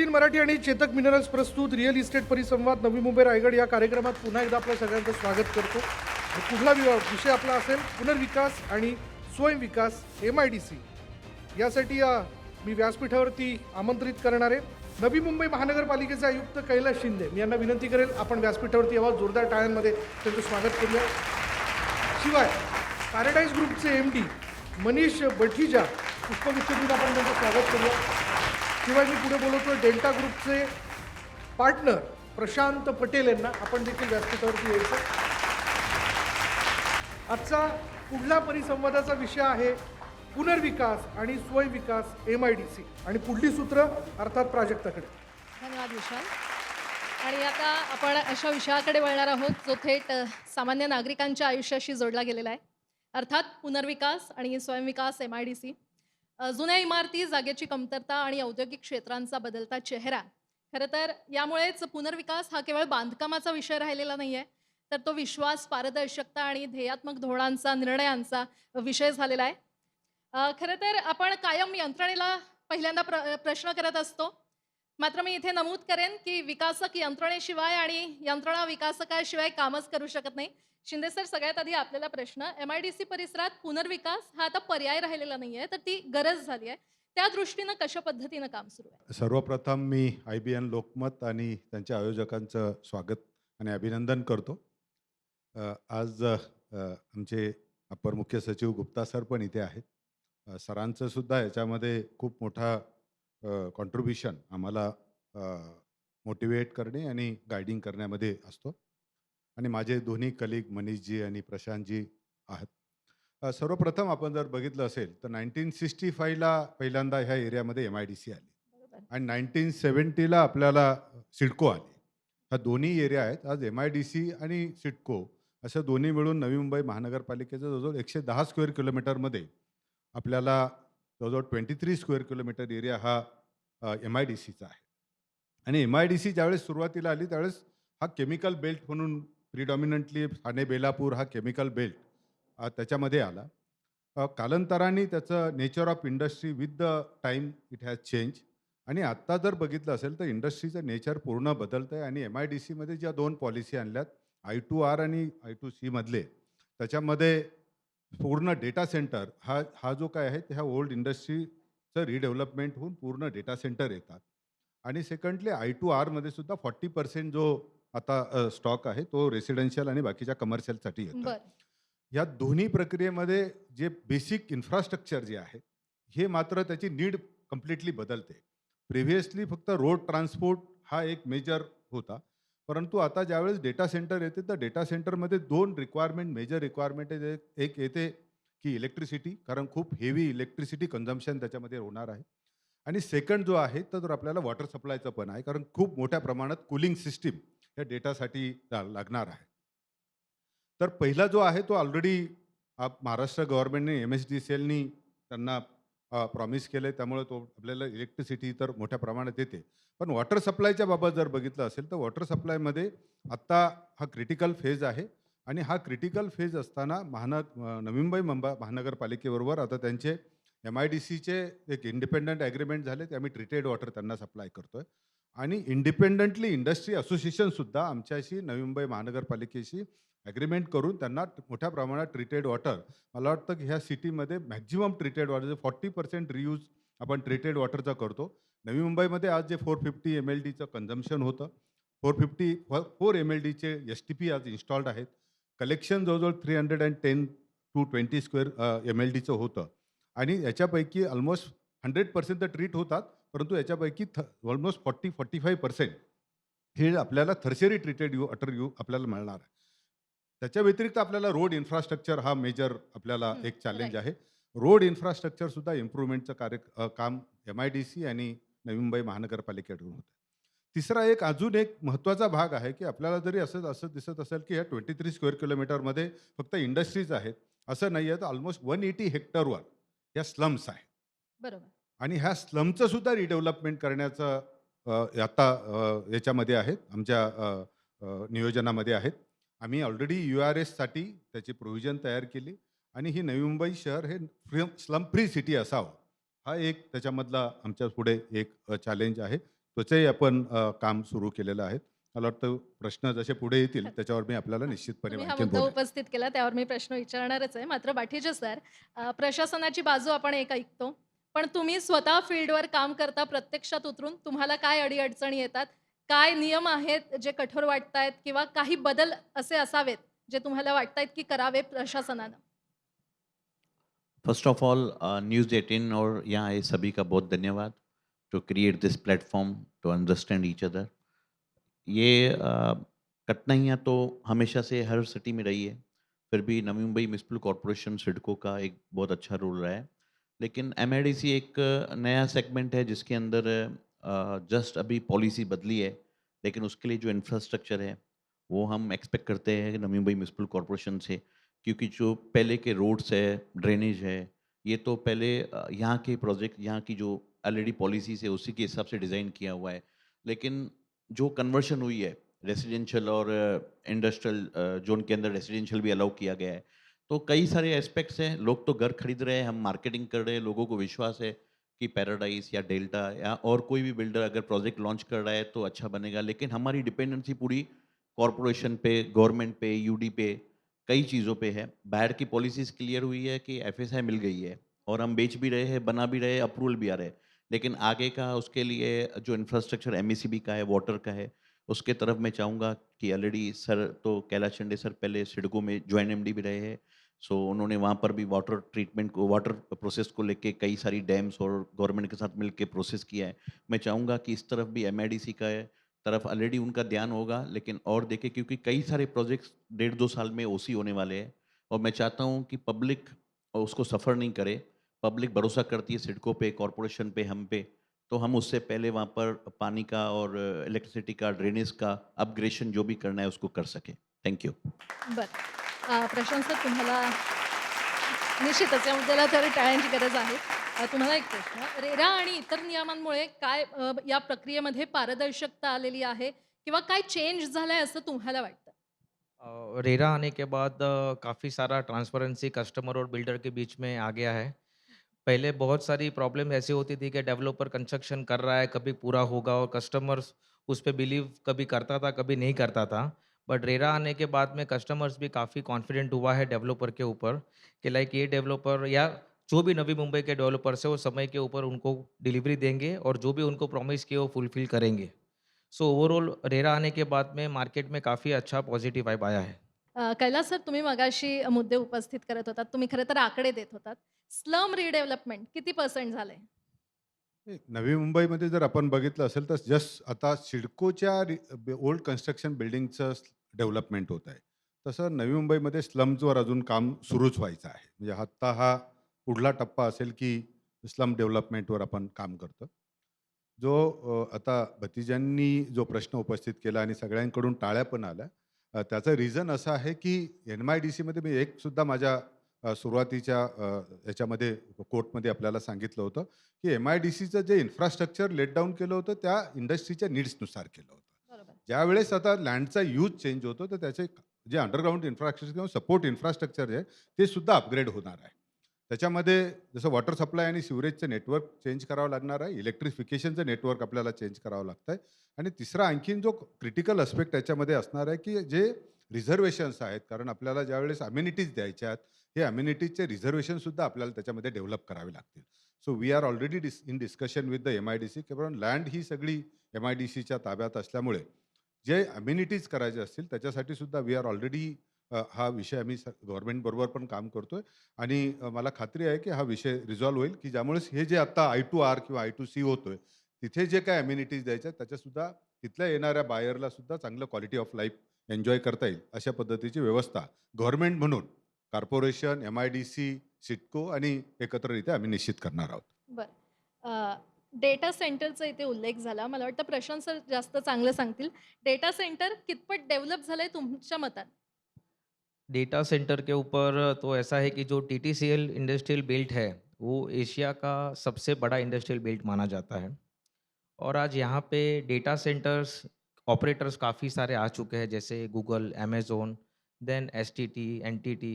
In Marathi आणि Chetak minerals प्रस्तुत real estate परिसंवाद नवी मुंबई रायगड या कार्यक्रमात पुन्हा एकदा आपल्या सगळ्यांचं स्वागत करतो. पुढला विषय आपला असेल पुनर्विकास आणि स्वयंविकास MIDC. यासाठी मी व्यासपीठावरती आमंत्रित करणारे नवी मुंबई महानगरपालिकेचे आयुक्त कैलास शिंदे मी यांना विनंती करेल आपण व्यासपीठावरती यावं जोरदार टाळ्यांमध्ये त्यांचं स्वागत करूया. शिवाय पॅराडाईज ग्रुपचे MD मनीष बठीजा पुष्पगुच्छ आपण त्यांचं स्वागत करूया. शिवाय मी पुढे बोलतोय डेल्टा ग्रुपचे पार्टनर प्रशांत पटेल यांना आपण देखील व्यासपीठावरती यायचं. आजचा पुढला परिसंवादाचा विषय आहे पुनर्विकास आणि स्वयंविकास MIDC आणि पुढली सूत्र अर्थात प्राजक्ताकडे. धन्यवाद विशाल. आणि आता आपण अशा विषयाकडे वळणार आहोत जो थेट सामान्य नागरिकांच्या आयुष्याशी जोडला गेलेला आहे, अर्थात पुनर्विकास आणि स्वयंविकास MIDC. जुन्या इमारती, जागेची कमतरता आणि औद्योगिक क्षेत्रांचा बदलता चेहरा. खरं तर यामुळेच पुनर्विकास हा केवळ बांधकामाचा विषय राहिलेला नाही आहे, तर तो विश्वास, पारदर्शकता आणि ध्येयात्मक धोरणांचा, निर्णयांचा विषय झालेला आहे. खरं तर आपण कायम यंत्रणेला पहिल्यांदा प्रश्न करत असतो. मात्र मी इथे नमूद करेन की विकासक यंत्रणेशिवाय आणि यंत्रणा विकासकाशिवाय कामच करू शकत नाही. शिंदे सर, सगळ्यात आधी आपल्याला प्रश्न, MIDC परिसरात पुनर्विकास हा आता पर्याय राहिलेला नाही आहे, तर ती गरज झाली आहे. त्या दृष्टीनं कशा पद्धतीनं काम सुरू आहे? सर्वप्रथम मी IBN लोकमत आणि त्यांच्या आयोजकांचं स्वागत आणि अभिनंदन करतो. आज आमचे अपर मुख्य सचिव गुप्ता सर पण इथे आहेत. सरांचं सुद्धा याच्यामध्ये खूप मोठा कॉन्ट्रीब्युशन आम्हाला मोटिवेट करणे आणि गायडिंग करण्यामध्ये असतो. आणि माझे दोन्ही कलिग मनीषजी आणि प्रशांतजी आहेत. सर्वप्रथम आपण जर बघितलं असेल तर 1965ला पहिल्यांदा ह्या एरियामध्ये MIDC आली आणि 1970ला आपल्याला सिडको आली. ह्या दोन्ही एरिया आहेत. आज MIDC आणि सिडको असं दोन्ही मिळून नवी मुंबई महानगरपालिकेचं जवळजवळ 110 स्क्वेअर किलोमीटरमध्ये आपल्याला जवळजवळ 23 स्क्वेअर किलोमीटर एरिया हा MIDCचा आहे. आणि MIDC ज्यावेळेस सुरुवातीला आली त्यावेळेस हा केमिकल बेल्ट म्हणून प्रिडॉमिनंटली ठाणे बेलापूर हा केमिकल बेल्ट त्याच्यामध्ये आला. कालांतराने त्याचं nature of industry with the time it has change. आणि आत्ता जर बघितलं असेल तर इंडस्ट्रीचं नेचर पूर्ण बदलतं आहे. आणि MIDCमध्ये ज्या दोन पॉलिसी आणल्यात I2R आणि I2C मधले, त्याच्यामध्ये पूर्ण डेटा सेंटर हा जो काय आहे ह्या ओल्ड इंडस्ट्रीचं रिडेव्हलपमेंट होऊन पूर्ण डेटा सेंटर येतात. आणि सेकंडली I2R मध्ये सुद्धा 40% जो आता स्टॉक आहे तो रेसिडेन्शियल आणि बाकीच्या कमर्शियलसाठी येतो. या दोन्ही प्रक्रियेमध्ये जे बेसिक इन्फ्रास्ट्रक्चर जे आहे हे मात्र त्याची नीड कम्प्लिटली बदलते. प्रिव्हियसली फक्त रोड ट्रान्सपोर्ट हा एक मेजर होता, परंतु आता ज्यावेळेस डेटा सेंटर येते तर डेटा सेंटरमध्ये दोन रिक्वायरमेंट, मेजर रिक्वायरमेंट एक येते की इलेक्ट्रिसिटी, कारण खूप हेवी इलेक्ट्रिसिटी कन्झम्पशन त्याच्यामध्ये होणार आहे. आणि सेकंड जो आहे तर आपल्याला वॉटर सप्लायचं पण आहे, कारण खूप मोठ्या प्रमाणात कूलिंग सिस्टीम या डेटासाठी लागणार आहे. तर पहिला जो आहे तो ऑलरेडी महाराष्ट्र गव्हर्नमेंटने MSDCLनी त्यांना प्रॉमिस केलं आहे, त्यामुळे तो आपल्याला इलेक्ट्रिसिटी तर मोठ्या प्रमाणात येते. पण वॉटर सप्लायच्या बाबत जर बघितलं असेल तर वॉटर सप्लायमध्ये आत्ता हा क्रिटिकल फेज आहे. आणि हा क्रिटिकल फेज असताना नवी मुंबई महानगरपालिकेबरोबर आता त्यांचे MIDCचे एक इंडिपेंडंट ॲग्रीमेंट झाले, ते आम्ही ट्रीटेड वॉटर त्यांना सप्लाय करतोय. आणि इंडिपेंडंटली इंडस्ट्री असोसिएशनसुद्धा आमच्याशी नवी मुंबई महानगरपालिकेशी ॲग्रीमेंट करून त्यांना मोठ्या प्रमाणात ट्रीटेड वॉटर, मला वाटतं की ह्या सिटीमध्ये मॅक्झिमम ट्रीटेड वॉटर 40% रियूज आपण ट्रीटेड वॉटरचा करतो. नवी मुंबईमध्ये आज जे 450 MLDचं कन्झम्पशन होतं, 4 MLDचे STP आज इन्स्टॉल्ड आहेत. कलेक्शन जवळजवळ 310 to 20 स्क्वेअर MLDचं होतं. आणि याच्यापैकी ऑलमोस्ट 100% तर ट्रीट होतात, परंतु याच्यापैकी ऑलमोस्ट 40-45% हे आपल्याला थर्शरी ट्रीटेड वॉटर आपल्याला मिळणार आहे. त्याच्या व्यतिरिक्त आपल्याला रोड इन्फ्रास्ट्रक्चर हा मेजर आपल्याला एक चॅलेंज आहे. रोड इन्फ्रास्ट्रक्चर सुद्धा इम्प्रूव्हमेंटचं काम MIDC आणि नवी मुंबई महानगरपालिकेकडून होतं. तिसरा अजून एक महत्त्वाचा भाग आहे की आपल्याला जरी असं दिसत असेल की ह्या 23 स्क्वेअर किलोमीटरमध्ये फक्त इंडस्ट्रीज आहेत, असं नाही आहे. तर ऑलमोस्ट 180 हेक्टरवर या स्लम्स आहे. बरोबर. आणि ह्या स्लमचं सुद्धा रिडेव्हलपमेंट करण्याचं आता याच्यामध्ये आहेत, आमच्या नियोजनामध्ये आहेत. आम्ही ऑलरेडी URSसाठी त्याची प्रोव्हिजन तयार केली आणि ही नवी मुंबई शहर हे स्लम फ्री सिटी असावं, हा एक त्याच्यामधला आमच्या पुढे एक चॅलेंज आहे. त्याचंही आपण काम सुरू केलेलं आहे. मला वाटतं प्रश्न जसे पुढे येतील त्याच्यावर मी आपल्याला हां, निश्चितपणे तुम्ही हा आणखीन मुद्दा बोलेन. उपस्थित केला त्यावर मी प्रश्न विचारणारच आहे. मात्र बाकीचे सर प्रशासनाची बाजू आपण एक ऐकतो. पण तुम्ही स्वतः फील्डवर काम करता प्रत्यक्षात उतरून तुम्हाला काय अडी-अडचणी येतात? काय नियम आहेत जे कठोर वाटतायत किंवा काही बदल असे असावेत जे तुम्हाला वाटतायत की करावे प्रशासनानं? फर्स्ट ऑफ ऑल न्यूज़ 18 और यहाँ आए सभी का बहुत धन्यवाद to create this platform to understand each other. ये कठिनाइयाँ तो हमेशा से हर सिटी में रही है, फिर भी नवी मुंबई म्यूनिसिपल कॉरपोरेशन सिडको का एक बहुत अच्छा रोल रहा है। लेकिन एमआईडीसी एक नया सेगमेंट है जिसके अंदर जस्ट अभी पॉलिसी बदली है, लेकिन उसके लिए जो इंफ्रास्ट्रक्चर है वो हम एक्सपेक्ट करते हैं नवी मुंबई म्यूनिसिपल कॉरपोरेशन से, क्योंकि जो पहले के रोड्स है, ड्रेनेज है, ये तो पहले यहाँ के प्रोजेक्ट, यहाँ की जो ऑलरेडी पॉलिसीज़ है उसी के हिसाब से डिज़ाइन किया हुआ है। लेकिन जो कन्वर्शन हुई है रेसिडेंशियल और इंडस्ट्रियल जोन के अंदर रेसिडेंशियल भी अलाउ किया गया है। तो कई सारे एस्पेक्ट्स हैं, लोग तो घर खरीद रहे हैं, हम मार्केटिंग कर रहे हैं, लोगों को विश्वास है कि पैराडाइज या डेल्टा या और कोई भी बिल्डर अगर प्रोजेक्ट लॉन्च कर रहा है तो अच्छा बनेगा। लेकिन हमारी डिपेंडेंसी पूरी कॉरपोरेशन पे, गवर्नमेंट पे, यूडी पे, कई चीज़ों पे है। बाहर की पॉलिसीज़ क्लियर हुई है कि एफएसआई मिल गई है और हम बेच भी रहे हैं, बना भी रहे हैं, अप्रूवल भी आ रहे हैं। लेकिन आगे का उसके लिए जो इंफ्रास्ट्रक्चर एमएससीबी का है, वाटर का है, उसके तरफ मैं चाहूँगा कि ऑलरेडी सर तो कैलाश चंडे सर पहले सिडको में जॉइंट एमडी भी रहे हैं। सो उन्होंने वहाँ पर भी वाटर ट्रीटमेंट को, वाटर प्रोसेस को लेके कई सारी डैम्स और गवर्नमेंट के साथ मिलके प्रोसेस किया है। मैं चाहूँगा कि इस तरफ भी एमआईडीसी का है, तरफ ऑलरेडी उनका ध्यान होगा, लेकिन और देखें क्योंकि कई सारे प्रोजेक्ट्स 1.5-2 साल में ओसी होने वाले हैं और मैं चाहता हूँ कि पब्लिक उसको सफ़र नहीं करे। पब्लिक भरोसा करती है सिडको पे, कॉरपोरेशन पे, हम पे, तो हम उससे पहले वहाँ पर पानी का और इलेक्ट्रिसिटी का, ड्रेनेज का अपग्रेडेशन जो भी करना है उसको कर सकें। Thank you. बरं. प्रशांत सर तुम्हाला निश्चितच या मुद्द्याला तर टाळ्यांची गरज आहे. तुम्हाला एक प्रश्न, रेरा आणि इतर नियमांमुळे काय या प्रक्रियेमध्ये पारदर्शकता आलेली आहे किंवा काय चेंज झालाय असं तुम्हाला वाटतं? रेरा आने के बाद काफ़ी सारा ट्रांसपेरेंसी कस्टमर और बिल्डर के बीच में आ गया है। पहले बहुत सारी प्रॉब्लम ऐसी होती थी कि डेवलपर कंस्ट्रक्शन कर रहा है, कभी पूरा होगा और कस्टमर्स उस पे बिलीव कभी करता था, कभी नहीं करता था। बट रेरा आने के बाद में कस्टमर्स भी काफ़ी कॉन्फिडेंट हुआ है डेवलपर के ऊपर कि लाइक ये डेवलपर या जो भी नवी मुंबई के डेवलपर्स है वो समय के ऊपर उनको डिलीवरी देंगे और जो भी उनको प्रॉमिस किए वो फुलफिल करेंगे। सो ओवरऑल रेरा आने के बाद में मार्केट में काफ़ी अच्छा पॉजिटिव वाइब आया है। कैलास सर तुम्ही मगाशी मुद्दे उपस्थित करत होतात. तुम्ही खरं तर आकडे देत होतात. स्लम रिडेव्हलपमेंट किती % झालंय? नवी मुंबईमध्ये जर आपण बघितलं असेल तर जस्ट आता सिडकोच्या ओल्ड कन्स्ट्रक्शन बिल्डिंगचं डेव्हलपमेंट होत आहे. तसं नवी मुंबईमध्ये स्लम्सवर अजून काम सुरूच व्हायचं आहे. म्हणजे आत्ता हा पुढला टप्पा असेल की स्लम डेव्हलपमेंटवर आपण काम करतो. जो आता भतीजांनी जो प्रश्न उपस्थित केला आणि सगळ्यांकडून टाळ्या पण आल्या, त्याचं रिझन असं आहे की NYDCमध्ये मी एक सुद्धा माझ्या सुरुवातीच्या याच्यामध्ये कोर्टमध्ये आपल्याला सांगितलं होतं की MIDCचं जे इन्फ्रास्ट्रक्चर लेट डाऊन केलं होतं त्या इंडस्ट्रीच्या नीड्सनुसार केलं होतं. बरोबर. ज्यावेळेस आता लँडचा यूज चेंज होतो तर त्याचे जे अंडरग्राऊंड इन्फ्रास्ट्रक्चर किंवा सपोर्ट इन्फ्रास्ट्रक्चर आहे ते सुद्धा अपग्रेड होणार आहे. त्याच्यामध्ये जसं वॉटर सप्लाय आणि सिवरेजचं नेटवर्क चेंज करावं लागणार आहे, इलेक्ट्रिफिकेशनचं नेटवर्क आपल्याला चेंज करावं लागतं आहे आणि तिसरा आणखीन जो क्रिटिकल अस्पेक्ट त्याच्यामध्ये असणार आहे की जे रिझर्वेशन्स आहेत, कारण आपल्याला ज्यावेळेस अम्युनिटीज द्यायच्या आहेत, हे अम्युनिटीजचे रिझर्वेशनसुद्धा आपल्याला त्याच्यामध्ये डेव्हलप करावे लागतील. So we are already in discussion with the MIDC, कारण लँड ही सगळी MIDCच्या ताब्यात असल्यामुळे जे अम्युनिटीज करायचे असतील त्याच्यासाठी सुद्धा वी आर ऑलरेडी हा विषय आम्ही गव्हर्नमेंटबरोबर पण काम करतोय आणि मला खात्री आहे की हा विषय रिझॉल्व्ह होईल की ज्यामुळे हे जे आता I2R किंवा I2C होतोय तिथे जे काय अम्युनिटीज द्यायच्या आहेत त्याच्यासुद्धा तिथल्या येणाऱ्या बायरला सुद्धा चांगलं क्वालिटी ऑफ लाईफ एन्जॉय करता येईल अशा पद्धतीची व्यवस्था गव्हर्नमेंट म्हणून कॉर्पोरेशन, MIDC, सिडको आणि एकत्ररित्या आम्ही निश्चित करणार आहोत. बरं. डेटा सेंटरचा इथे उल्लेख झाला. मला वाटतं प्रशांत सर जास्त चांगलं सांगतील. डेटा सेंटर कितपत डेव्हलप झालंय तुमच्या मताने? डेटा सेंटर के ऊपर तो ऐसा है कि जो TTCL इंडस्ट्रियल बेल्ट है, वो एशिया का सबसे बड़ा इंडस्ट्रियल बेल्ट माना जाता है। और आज यहाँ पे डेटा सेंटर्स ऑपरेटर्स काफ़ी सारे आ चुके हैं, जैसे Google, Amazon, then STT, NTT।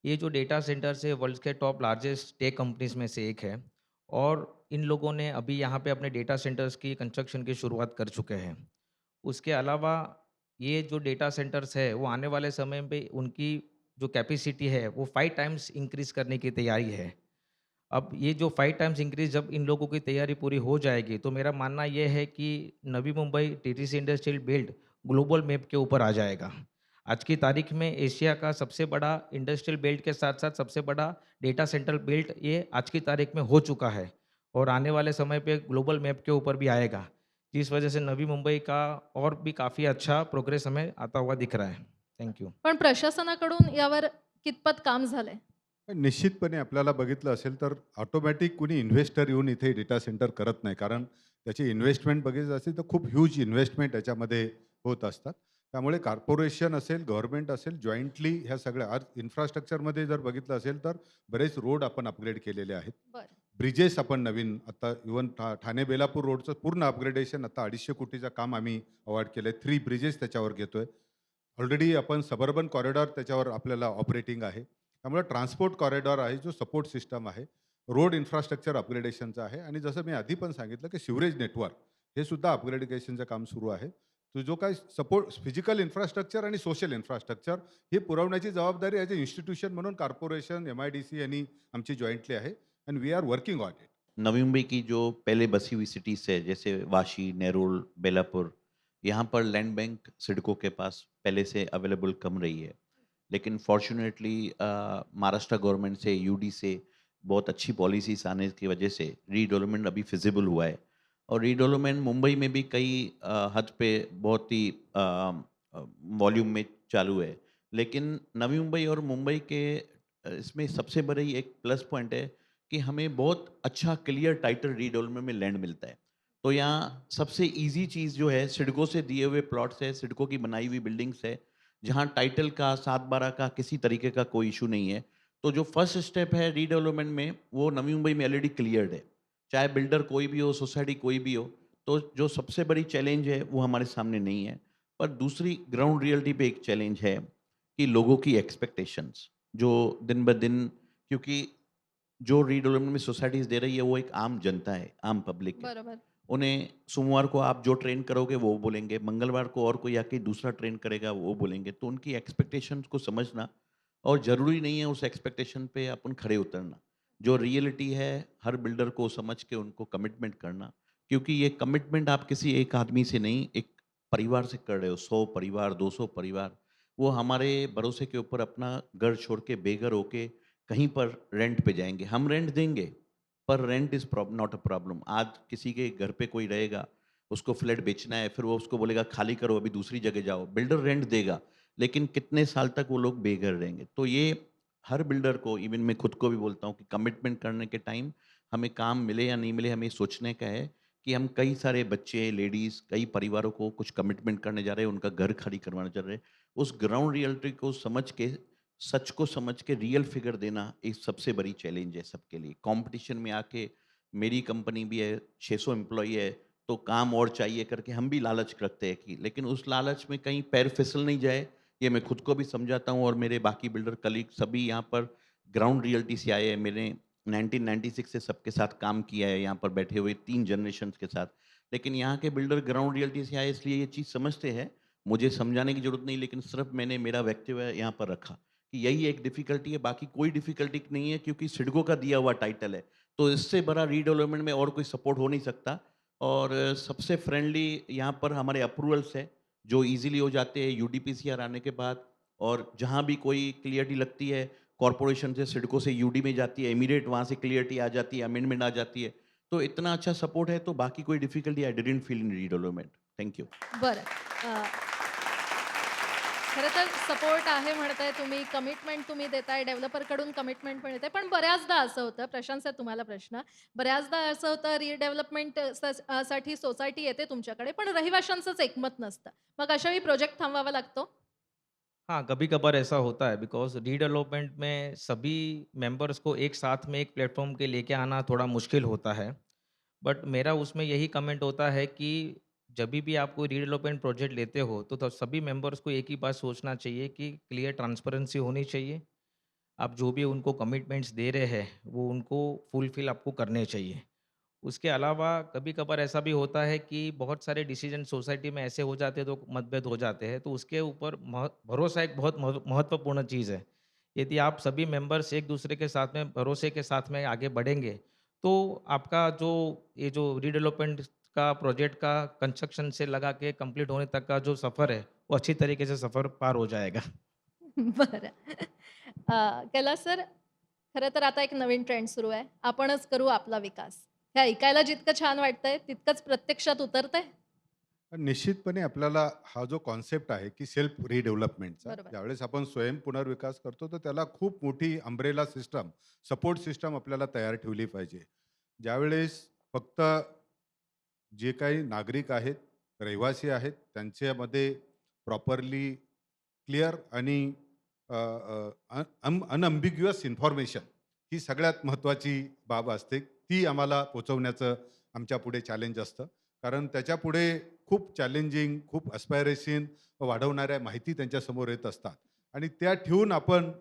ये जो डेटा सेंटर्स है वर्ल्ड के टॉप लार्जेस्ट टेक कंपनीज़ में से एक है और इन लोगों ने अभी यहाँ पे अपने डेटा सेंटर्स की कंस्ट्रक्शन की शुरुआत कर चुके हैं। उसके अलावा ये जो डेटा सेंटर्स है वो आने वाले समय पे उनकी जो कैपेसिटी है वो 5 टाइम्स इंक्रीज़ करने की तैयारी है। अब ये जो 5 टाइम्स इंक्रीज़ जब इन लोगों की तैयारी पूरी हो जाएगी, तो मेरा मानना ये है कि Navi Mumbai TTC industrial belt global map के ऊपर आ जाएगा। आज की तारीख में एशिया का सबसे बड़ा इंडस्ट्रियल बेल्ट के साथ-साथ सबसे बड़ा डेटा सेंटर बेल्ट ये आज की तारीख में हो चुका है और आने वाले समय पे ग्लोबल मैप के ऊपर भी आएगा। जिस वजह से नवी मुंबई का और भी काफ़ी अच्छा प्रोग्रेस हमें आता हुआ दिख रहा है। Thank you. पण प्रशासनाकडून यावर कितपत काम झालंय? पण निश्चितपणे आपल्याला बघितलं असेल तर ऑटोमॅटिक कुणी इन्व्हेस्टर येऊन इथे डेटा सेंटर करत नाही, कारण त्याची इन्व्हेस्टमेंट बघितली असेल तर खूप ह्यूज इन्व्हेस्टमेंट याच्यामध्ये होत असतात. त्यामुळे कॉर्पोरेशन असेल, गव्हर्नमेंट असेल, जॉईंटली ह्या सगळ्या आज इन्फ्रास्ट्रक्चरमध्ये जर बघितलं असेल तर बरेच रोड आपण अपग्रेड केलेले आहेत. बरं. ब्रिजेस आपण नवीन आता इवन ठाणे बेलापूर रोडचं पूर्ण अपग्रेडेशन आता 250 कोटीचं काम आम्ही अवॉर्ड केलं आहे. 3 ब्रिजेस त्याच्यावर घेतोय. ऑलरेडी आपण सबर्बन कॉरिडॉर त्याच्यावर आपल्याला ऑपरेटिंग आहे. त्यामुळे ट्रान्सपोर्ट कॉरिडॉर आहे, जो सपोर्ट सिस्टम आहे, रोड इन्फ्रास्ट्रक्चर अपग्रेडेशनचं आहे आणि जसं मी आधी पण सांगितलं की सिवरेज नेटवर्क हे सुद्धा अपग्रेडेशनचं काम सुरू आहे. तो जो काही सपोर्ट फिजिकल इन्फ्रास्ट्रक्चर आणि सोशल इन्फ्रास्ट्रक्चर हे पुरवण्याची जबाबदारी ॲज अ इन्स्टिट्यूशन म्हणून कॉर्पोरेशन MIDC यांनी आमची जॉईंटली आहे and we are working on it. Navi Mumbai की जो पहले बसी हुई सिटीज़ है जैसे वाशी, नेरुल, बेलापुर, यहाँ पर लैंड बैंक सिडको के पास पहले से अवेलेबल कम रही है। लेकिन फॉर्चुनेटली महाराष्ट्र गवर्नमेंट से, यूडी से बहुत अच्छी पॉलिसीज़ आने की वजह से रीडेवलपमेंट अभी फिजिबल हुआ है और रीडेवलपमेंट मुंबई में भी कई हद पे बहुत ही वॉल्यूम में चालू है। लेकिन नवी मुंबई और मुंबई के इसमें सबसे बड़ी एक प्लस पॉइंट है कि हमें बहुत अच्छा क्लियर टाइटल रीडेवलपमेंट में लैंड मिलता है। तो यहाँ सबसे इजी चीज़ जो है सिडको से दिए हुए प्लॉट्स है, सिडको की बनाई हुई बिल्डिंग्स है, जहाँ टाइटल का 7/12 का किसी तरीके का कोई इशू नहीं है। तो जो फर्स्ट स्टेप है रीडेवलपमेंट में वो नवी मुंबई में ऑलरेडी क्लियर्ड है। चाहे बिल्डर कोई भी हो, सोसाइटी कोई भी हो, तो जो सबसे बड़ी चैलेंज है वो हमारे सामने नहीं है। पर दूसरी ग्राउंड रियलिटी पे एक चैलेंज है कि लोगों की एक्सपेक्टेशंस जो दिन ब दिन, क्योंकि जो रीडेवलपमेंट में सोसाइटीज़ दे रही है वो एक आम जनता है, आम पब्लिक है। बरोबर. उन्हें सोमवार को आप जो ट्रेन करोगे वो बोलेंगे, मंगलवार को और कोई आके दूसरा ट्रेन करेगा वो बोलेंगे। तो उनकी एक्सपेक्टेशंस को समझना और ज़रूरी नहीं है उस एक्सपेक्टेशन पे अपन खड़े उतरना। जो रियलिटी है हर बिल्डर को समझ के उनको कमिटमेंट करना, क्योंकि ये कमिटमेंट आप किसी एक आदमी से नहीं, एक परिवार से कर रहे हो। 100 परिवार, 200 परिवार, वो हमारे भरोसे के ऊपर अपना घर छोड़ के बेघर होके कहीं पर रेंट पे जाएँगे। हम रेंट देंगे, पर rent is not a problem. आज किसी के घर पे कोई रहेगा, उसको फ्लैट बेचना है, फिर वो उसको बोलेगा खाली करो, अभी दूसरी जगह जाओ। बिल्डर रेंट देगा, लेकिन कितने साल तक वो लोग बेघर रहेंगे। तो ये हर बिल्डर को, इवन मैं खुद को भी बोलता हूँ कि कमिटमेंट करने के टाइम हमें काम मिले या नहीं मिले, हमें सोचने का है कि हम कई सारे बच्चे, लेडीज़, कई परिवारों को कुछ कमिटमेंट करने जा रहे हैं, उनका घर खाली करवाने जा रहे हैं। उस ग्राउंड रियलिटी को समझ के, सच को समझ के रियल फिगर देना एक सबसे बड़ी चैलेंज है सबके लिए। कंपटीशन में आके मेरी कंपनी भी है, 600 एम्प्लॉई है, तो काम और चाहिए करके हम भी लालच रखते हैं कि, लेकिन उस लालच में कहीं पैर फिसल नहीं जाए, ये मैं खुद को भी समझाता हूँ और मेरे बाकी बिल्डर कलीग सभी यहाँ पर ग्राउंड रियलिटी से आए हैं। मैंने 1996 से सबके साथ काम किया है, यहाँ पर बैठे हुए 3 जनरेशन्स के साथ। लेकिन यहाँ के बिल्डर ग्राउंड रियलिटी से आए इसलिए ये चीज़ समझते हैं, मुझे समझाने की ज़रूरत नहीं, लेकिन सिर्फ मैंने मेरा वक्तव्य यहाँ पर रखा कि यही एक डिफ़िकल्टी है, बाकी कोई डिफ़िकल्टी नहीं है, क्योंकि सिडको का दिया हुआ टाइटल है। तो इससे बड़ा रीडेवलपमेंट में और कोई सपोर्ट हो नहीं सकता। और सबसे फ्रेंडली यहाँ पर हमारे अप्रूवल्स है, जो ईज़िली हो जाते हैं यूडीपीसीआर आने के बाद। और जहाँ भी कोई क्लियरिटी लगती है, कॉर्पोरेशन से, सिडको से यूडी में जाती है, इमीडिएट वहाँ से क्लियरिटी आ जाती है, अमेंडमेंट आ जाती है। तो इतना अच्छा सपोर्ट है, तो बाकी कोई difficulty I didn't feel in redevelopment. Thank you. बरं. खरं तर सपोर्ट आहे म्हणताय तुम्ही, कमिटमेंट तुम्ही देताय, डेव्हलपरकडून कमिटमेंट पण येते. पण बऱ्याचदा असं होतं, प्रशांत सर तुम्हाला प्रश्न, बऱ्याचदा असं होतं रिडेव्हलपमेंट साठी सोसायटी येते तुमच्याकडे, पण रहिवाशांचंच एकमत नसतं. मग अशावेळी प्रोजेक्ट थांबवावा लागतो? हाँ, कभी-कभार ऐसा होता है बिकॉज़ रीडेवलपमेंट में सभी मेंबर्स को एक साथ में एक प्लेटफ़ॉर्म के लेके आना थोड़ा मुश्किल होता है। बट मेरा उसमें यही कमेंट होता है कि जभी भी आप कोई रीडेवलपमेंट प्रोजेक्ट लेते हो, तो सभी मेंबर्स को एक ही बात सोचना चाहिए कि क्लियर ट्रांसपेरेंसी होनी चाहिए। आप जो भी उनको कमिटमेंट्स दे रहे हैं, वो उनको फुलफ़िल आपको करने चाहिए। उसके अलावा कभी-कभार ऐसा भी होता है कि बहुत सारे डिसीजन सोसाइटी में ऐसे हो जाते हैं तो मतभेद हो जाते हैं, तो उसके ऊपर भरोसा एक बहुत महत्वपूर्ण चीज़ है। यदि आप सभी मेंबर्स एक-दूसरे के साथ में भरोसे के साथ में आगे बढ़ेंगे, तो आपका ये जो रीडेवलपमेंट का प्रोजेक्ट का कंस्ट्रक्शन से लगा के कंप्लीट होने तक का जो सफ़र है, वो अच्छी तरीके से सफ़र पार हो जाएगा। बरं. कैलास सर, खरं तर आता एक नवीन ट्रेंड सुरू आहे. आपणच करू आपला विकास. हे ऐकायला जितकं छान वाटतंय, तितकंच प्रत्यक्षात उतरतंय? पण निश्चितपणे आपल्याला हा जो कॉन्सेप्ट आहे की सेल्फ रिडेव्हलपमेंटचा, बरोबर. ज्यावेळेस आपण स्वयं पुनर्विकास करतो तर त्याला खूप मोठी अम्ब्रेला सिस्टम, सपोर्ट सिस्टम आपल्याला तयार ठेवली पाहिजे. ज्यावेळेस फक्त जे काही नागरिक आहेत, रहिवासी आहेत, त्यांच्यामध्ये प्रॉपरली क्लिअर आणि अनअम्बिग्युअस इन्फॉर्मेशन ही सगळ्यात महत्त्वाची बाब असते. ती आम्हाला पोचवण्याचं आमच्या पुढे चॅलेंज असतं. कारण त्याच्यापुढे खूप चॅलेंजिंग, खूप अस्पायरेशन वाढवणाऱ्या माहिती त्यांच्यासमोर येत असतात आणि त्या ठेवून आपण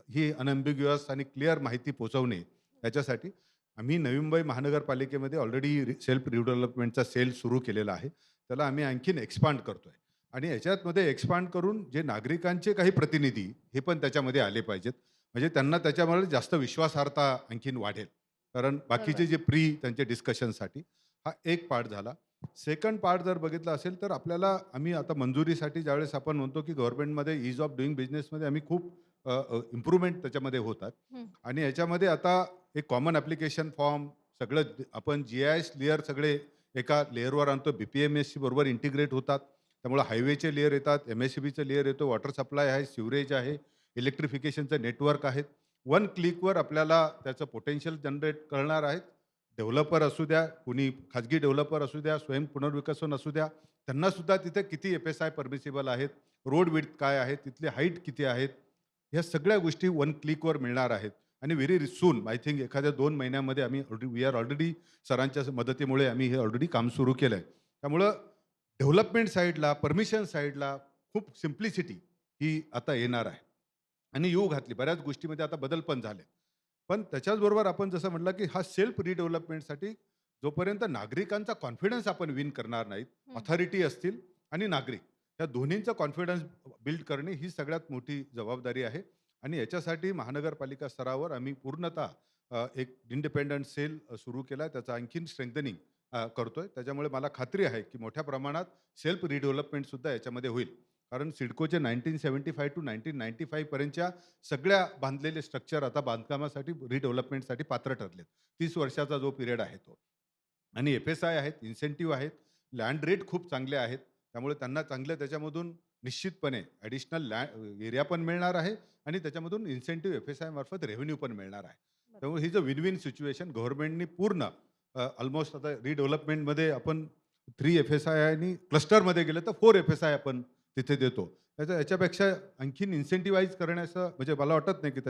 ही अनअम्बिग्युअस आणि क्लिअर माहिती पोचवणे, याच्यासाठी आम्ही Navi Mumbai महानगरपालिकेमध्ये already self रिडेव्हलपमेंटचा sale सुरू केलेला आहे. त्याला आम्ही आणखीन एक्सपांड करतोय आणि याच्यामध्ये एक्सपांड करून जे नागरिकांचे काही प्रतिनिधी हे पण त्याच्यामध्ये आले पाहिजेत. म्हणजे त्यांना त्याच्यामुळे जास्त विश्वासार्हता आणखीन वाढेल. कारण बाकीचे बरोबर. जे त्यांचे डिस्कशनसाठी हा एक पार्ट झाला. सेकंड पार्ट जर बघितला असेल तर आपल्याला आम्ही आता मंजुरीसाठी ज्यावेळेस आपण म्हणतो की गव्हर्नमेंटमध्ये ईज ऑफ डुईंग बिझनेसमध्ये आम्ही खूप इम्प्रूव्हमेंट त्याच्यामध्ये होतात हं. आणि याच्यामध्ये आता एक कॉमन ॲप्लिकेशन फॉर्म सगळं आपण GIS लेअर सगळे एका लेअरवर आणतो. BPMSC बरोबर इंटिग्रेट होतात. त्यामुळे हायवेचे लेअर येतात, MSCBचं लेअर येतो, वॉटर सप्लाय आहे, सिवरेज आहे, इलेक्ट्रिफिकेशनचं नेटवर्क आहेत. वन क्लिकवर आपल्याला त्याचं पोटेन्शियल जनरेट करणार आहेत. डेव्हलपर असू द्या, कुणी खाजगी डेव्हलपर असू द्या, स्वयं पुनर्विकसन असू द्या, त्यांनासुद्धा तिथे किती FSI परमिसिबल आहेत, रोड विड्थ काय आहे, तिथली हाईट किती आहेत, ह्या सगळ्या गोष्टी वन क्लिकवर मिळणार आहेत. आणि व्हेरी सून आय थिंक एखाद्या 2 महिन्यामध्ये आम्ही वी आर ऑलरेडी सरांच्या मदतीमुळे आम्ही हे ऑलरेडी काम सुरू केलं आहे. त्यामुळं डेव्हलपमेंट साईडला, परमिशन साईडला खूप सिम्प्लिसिटी ही आता येणार आहे आणि येऊ घातली. बऱ्याच गोष्टीमध्ये आता बदल पण झाले. पण त्याच्याचबरोबर आपण जसं म्हटलं की हा सेल्फ रिडेव्हलपमेंटसाठी जोपर्यंत नागरिकांचा कॉन्फिडन्स आपण विन करणार नाहीत, हं. ऑथॉरिटी असतील आणि नागरिक, या दोन्हींचा कॉन्फिडन्स बिल्ड करणे ही सगळ्यात मोठी जबाबदारी आहे. आणि याच्यासाठी महानगरपालिका स्तरावर आम्ही पूर्णतः एक इंडिपेंडंट सेल सुरू केला आहे. त्याचं आणखीन स्ट्रेंथनिंग करतोय. त्याच्यामुळे मला खात्री आहे की मोठ्या प्रमाणात सेल्फ रिडेव्हलपमेंटसुद्धा याच्यामध्ये होईल. कारण सिडकोचे 1975 टू 1995 पर्यंतच्या सगळ्या बांधलेले स्ट्रक्चर आता बांधकामासाठी रिडेव्हलपमेंटसाठी पात्र ठरलेत. 30 वर्षाचा जो पिरियड आहे तो. आणि FSI आहेत, इन्सेंटिव्ह आहेत, लँड रेट खूप चांगले आहेत. त्यामुळे त्यांना चांगलं त्याच्यामधून निश्चितपणे ॲडिशनल एरिया पण मिळणार आहे आणि त्याच्यामधून इन्सेंटिव्ह FSI मार्फत रेव्हेन्यू पण मिळणार आहे. त्यामुळे ही जो विन विन सिच्युएशन गव्हर्नमेंटनी पूर्ण ऑलमोस्ट आता रिडेव्हलपमेंटमध्ये आपण 3 FSI आणि क्लस्टरमध्ये गेलं तर 4 FSI आपण तिथे देतो. याच्यापेक्षा आणखीन इन्सेंटिव्हाइज करण्याचं म्हणजे मला वाटत नाही की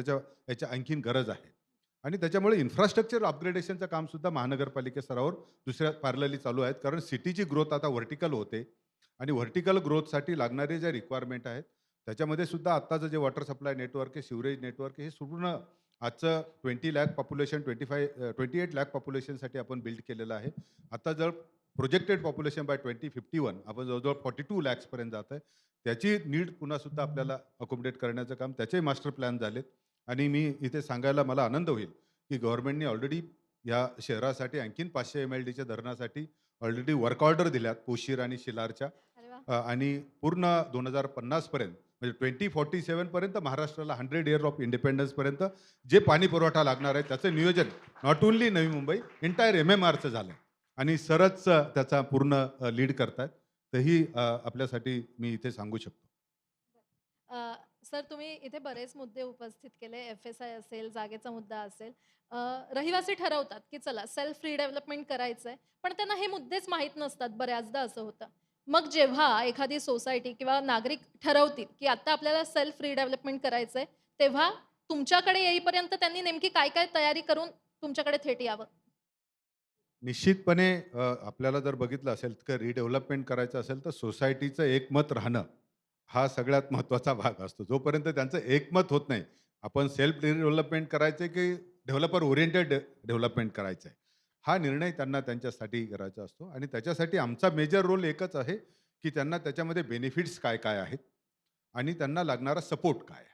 याच्या आणखीन गरज आहे. आणि त्याच्यामुळे इन्फ्रास्ट्रक्चर अपग्रेडेशनचं कामसुद्धा महानगरपालिके स्तरावर दुसऱ्या पॅरलली चालू आहेत. कारण सिटीची ग्रोथ आता व्हर्टिकल होते आणि व्हर्टिकल ग्रोथसाठी लागणारे जे रिक्वायरमेंट आहेत त्याच्यामध्ये सुद्धा आत्ताचं जे वॉटर सप्लाय नेटवर्क आहे, सिवरेज नेटवर्क आहे, हे पूर्ण आजचं 20 लाख पॉप्युलेशन 28 लाख पॉप्युलेशनसाठी आपण बिल्ड केलेलं आहे. आता जर प्रोजेक्टेड पॉप्युलेशन बाय 2051 आपण जवळजवळ 42 लॅक्सपर्यंत जात आहे. त्याची नीड पुन्हा सुद्धा आपल्याला अकोमोडेट करण्याचं काम त्याचे मास्टर प्लॅन झालेत. आणि मी इथे सांगायला मला आनंद होईल की गव्हर्नमेंटने ऑलरेडी या शहरासाठी आणखीन 500 MLDच्या धरणासाठी ऑलरेडी वर्क ऑर्डर दिल्यात पोशीर आणि शिलारच्या. अरे वाह! आणि पूर्ण 2050 पर्यंत म्हणजे 2047 पर्यंत महाराष्ट्राला 100 इयर ऑफ इंडिपेंडन्सपर्यंत जे पाणी पुरवठा लागणार आहे त्याचं नियोजन not only Navi Mumbai, entire MMRचं झालं आणि सरच त्याचा पूर्ण लीड करतायत. तर ही आपल्यासाठी मी इथे सांगू शकतो. सर, तुम्ही इथे बरेच मुद्दे उपस्थित केले. FSI असेल, जागेचा मुद्दा असेल. रहिवासी ठरवतात की चला सेल्फ रिडेव्हलपमेंट करायचंय, पण त्यांना हे मुद्देच माहीत नसतात. बऱ्याचदा असं होतं. मग जेव्हा एखादी सोसायटी किंवा नागरिक ठरवतील की आता आपल्याला सेल्फ रिडेव्हलपमेंट करायचंय, तेव्हा तुमच्याकडे येईपर्यंत त्यांनी नेमकी काय-काय तयारी करून तुमच्याकडे थेट यावं? निश्चितपणे आपल्याला जर बघितलं असेल तर रिडेव्हलपमेंट करायचं असेल तर सोसायटीचं एकमत राहणं हा सगळ्यात महत्त्वाचा भाग असतो. जोपर्यंत त्यांचं एकमत होत नाही, आपण सेल्फ रिडेव्हलपमेंट करायचं की डेव्हलपर ओरिएंटेड डेव्हलपमेंट करायचं आहे, हा निर्णय त्यांना त्यांच्यासाठी करायचा असतो आणि त्याच्यासाठी आमचा मेजर रोल एकच आहे की त्यांना त्याच्यामध्ये बेनिफिट्स काय काय आहेत आणि त्यांना लागणारा सपोर्ट काय आहे.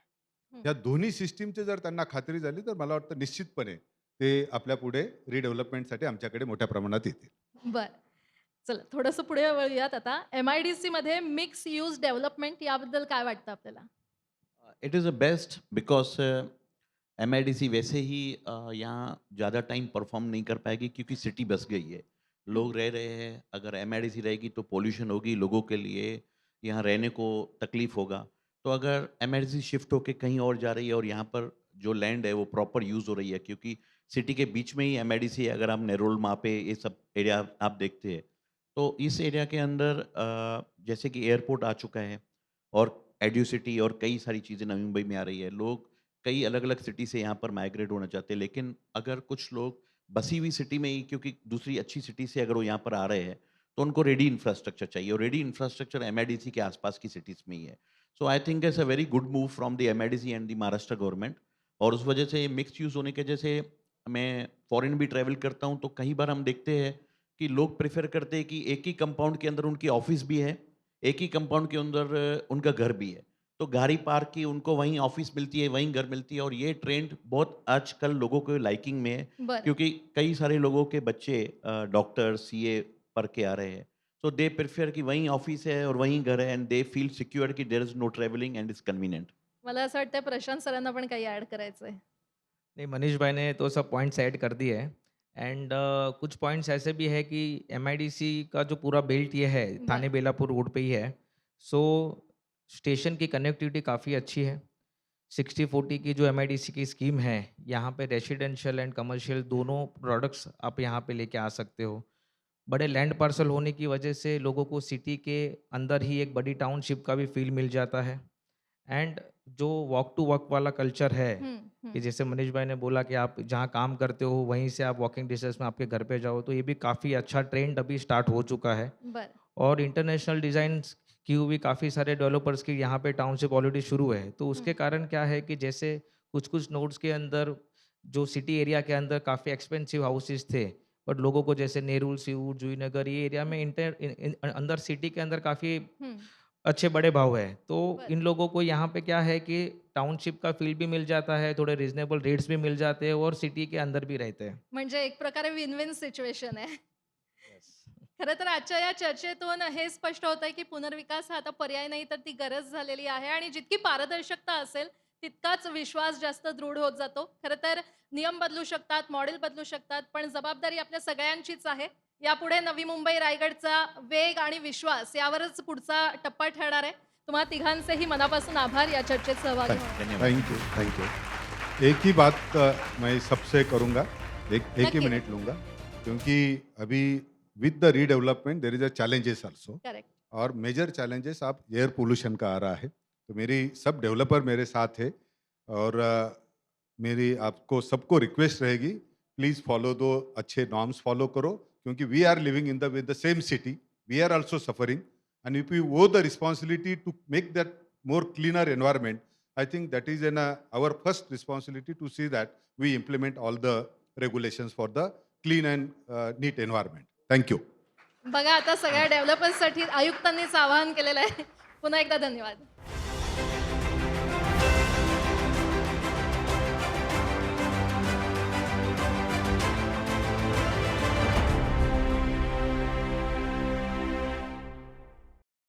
हं. या दोन्ही सिस्टीमची जर त्यांना खात्री झाली तर मला वाटतं निश्चितपणे ते आपल्या पुढे रिडेव्हलपमेंटसाठी आमच्याकडे मोठ्या प्रमाणात येतील. बरं. चला थोडंसं पुढे वळूयात आता. MIDCमध्ये मिक्स यूज डेव्हलपमेंट याबद्दल काय वाटतं आपल्याला? It is a best because MIDC वैसे ही यहाँ ज़्यादा टाइम परफॉर्म नहीं कर पाएगी क्योंकि सिटी बस गई है, लोग रह रहे हैं। अगर MIDC रहेगी तो पोल्यूशन होगी लोगों के लिए, यहाँ रहने को तकलीफ होगा। तो अगर MIDC शिफ्ट होके कहीं और जा रही है और यहाँ पर जो लैंड है वो प्रॉपर यूज़ हो रही है, क्योंकि सिटी के बीच में ही MIDC है। अगर आप नेरोल वहाँ पे ये सब एरिया आप देखते हैं तो इस एरिया के अंदर जैसे कि एयरपोर्ट आ चुका है और एड्यूसिटी और कई सारी चीज़ें नवी मुंबई में आ रही है। लोग कई अलग अलग सिटी से यहाँ पर माइग्रेट होना चाहते हैं, लेकिन अगर कुछ लोग बसी हुई सिटी में ही, क्योंकि दूसरी अच्छी सिटी से अगर वो यहाँ पर आ रहे हैं तो उनको रेडी इंफ्रास्ट्रक्चर चाहिए और रेडी इंफ्रास्ट्रक्चर MIDC के आसपास की सिटीज़ में ही है। So I think it's a very good move from the MIDC end the Maharashtra government. और उस वजह से मिक्स यूज़ होने के, जैसे मैं फॉरेन भी ट्रैवल करता हूँ तो कई बार हम देखते हैं कि लोग प्रेफर करते हैं कि एक ही कंपाउंड के अंदर उनकी ऑफिस भी है, एक ही कंपाउंड के अंदर उनका घर भी है। तो गाड़ी पार्क की उनको वहीं ऑफिस मिलती है, वहीं घर मिलती है, और ये ट्रेंड बहुत आजकल लोगों को लाइकिंग में है बरं. क्योंकि कई सारे लोगों के बच्चे डॉक्टर CA पढ़ के आ रहे हैं। सो दे प्रेफर कि वहीं ऑफिस है और वहीं घर है एंड दे फील सिक्योर कि there is no travelling and it's convenient. मला असं वाटतं प्रशांत सरांना पण काही ॲड करायचंय. नहीं, मनीष भाई ने तो सब पॉइंट्स ऐड कर दिए हैं। एंड कुछ पॉइंट्स ऐसे भी है कि MIDC का जो पूरा बेल्ट ये है थाने बेलापुर रोड पे ही है। सो स्टेशन की कनेक्टिविटी काफ़ी अच्छी है। 60/40 की जो MIDC की स्कीम है, यहाँ पे रेसिडेंशियल एंड कमर्शियल दोनों प्रोडक्ट्स आप यहाँ पे लेके आ सकते हो। बड़े लैंड पार्सल होने की वजह से लोगों को सिटी के अंदर ही एक बड़ी टाउनशिप का भी फील मिल जाता है। एंड जो वॉक टू वर्क वाला कल्चर है हं, कि हं. जैसे मनीष भाई ने बोला कि आप जहाँ काम करते हो वहीं से आप वॉकिंग डिस्टेंस में आपके घर पे जाओ, तो ये भी काफ़ी अच्छा ट्रेंड अभी स्टार्ट हो चुका है। बरं. और इंटरनेशनल डिज़ाइन की हुई काफ़ी सारे डेवलपर्स की यहाँ पे टाउनशिप ऑलरेडी शुरू है। तो उसके कारण क्या है कि जैसे कुछ-कुछ नोड्स के अंदर जो सिटी एरिया के अंदर काफ़ी एक्सपेंसिव हाउसेस थे, बट लोगों को जैसे नेरुल, सीऊर, जूहीनगर ये एरिया में अंदर सिटी के अंदर काफ़ी हं. अच्छे बड़े भाव है। तो बरं. इन लोगों को यहाँ पे क्या है कि टाउनशिप का फील भी मिल जाता है, थोड़े रीज़नेबल रेट्स भी मिल जाते हैं और सिटी के अंदर भी रहते हैं। म्हणजे एक प्रकारे विन विन सिच्युएशन आहे. खरं तर आजच्या या चर्चेतून हे स्पष्ट होतंय की पुनर्विकास हा आता पर्याय नाही तर ती गरज झालेली आहे आणि जितकी पारदर्शकता असेल तितकाच विश्वास जास्त दृढ होत जातो. खरं तर नियम बदलू शकतात, मॉडेल बदलू शकतात, पण जबाबदारी आपल्या सगळ्यांचीच आहे. यापुढे नवी मुंबई रायगडचा वेग आणि विश्वास यावरच पुढचा टप्पा ठरणार आहे. तुम्हा तिघांचेही मनापासून आभार या चर्चेत सहभागी होण्यासाठी. धन्यवाद। Thank you. एक ही बात मैं सबसे करूँगा, एक ही नक्की, मिनट नक्की. लूँगा, क्योंकि अभी विद the redevelopment there is a challenges also, correct. और मेजर चैलेंजेस आप एयर पोल्यूशन का आ रहा है। तो मेरी सब डेवलपर मेरे साथ है और मेरी आपको सबको रिक्वेस्ट रहेगी, प्लीज़ फॉलो दो अच्छे नॉर्म्स फॉलो करो, क्योंकि we are living in the with the same city, we are also suffering, and if we owe the responsibility to make that more cleaner environment, I think that is our first responsibility to see that we implement all the regulations for the clean and neat environment. Thank you. बघा आता सगळ्या डेव्हलपर्ससाठी आयुक्तांनीच आवाहन केलेलं आहे. पुन्हा एकदा धन्यवाद.